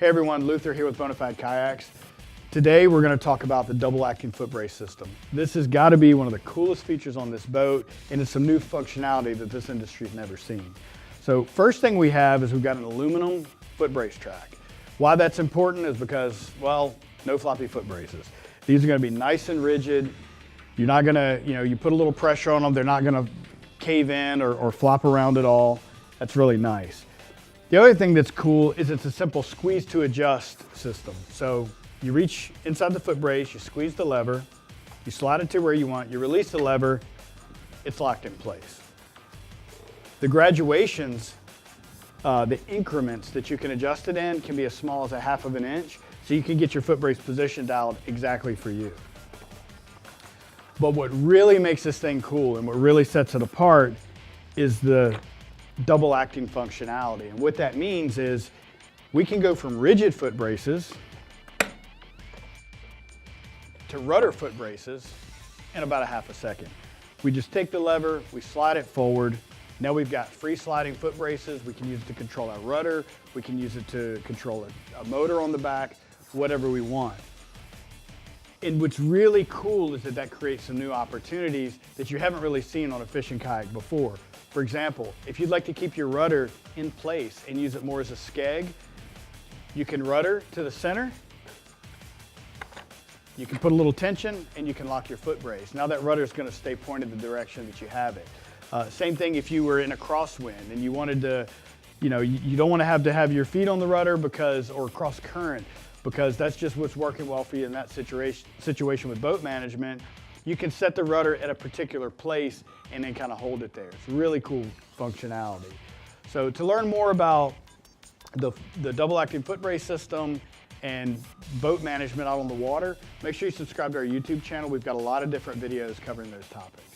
Hey everyone, Luther here with Bonafide Kayaks. Today we're going to talk about the double acting foot brace system. This has got to be one of the coolest features on this boat, and it's some new functionality that this industry's never seen. So first thing we have is we've got an aluminum foot brace track. Why that's important is because, well, no floppy foot braces. These are going to be nice and rigid. You're not going to, you put a little pressure on them, they're not going to cave in or flop around at all. That's really nice. The other thing that's cool is it's a simple squeeze to adjust system. So you reach inside the foot brace, you squeeze the lever, you slide it to where you want, you release the lever, it's locked in place. The graduations, the increments that you can adjust it in can be as small as 1/2 of an inch, so you can get your foot brace position dialed exactly for you. But what really makes this thing cool and what really sets it apart is the double acting functionality. And what that means is we can go from rigid foot braces to rudder foot braces in about 1/2 second. We just take the lever, we slide it forward. Now we've got free sliding foot braces. We can use it to control our rudder. We can use it to control a motor on the back, whatever we want. And what's really cool is that creates some new opportunities that you haven't really seen on a fishing kayak before. For example, if you'd like to keep your rudder in place and use it more as a skeg, you can rudder to the center, you can put a little tension, and you can lock your foot brace. Now that rudder is going to stay pointed the direction that you have it. Same thing if you were in a crosswind and you wanted to, you don't want to have your feet on the rudder or cross current, because that's just what's working well for you in that situation with boat management. You can set the rudder at a particular place and then kind of hold it there. It's really cool functionality. So to learn more about the double acting foot brace system and boat management out on the water, make sure you subscribe to our YouTube channel. We've got a lot of different videos covering those topics.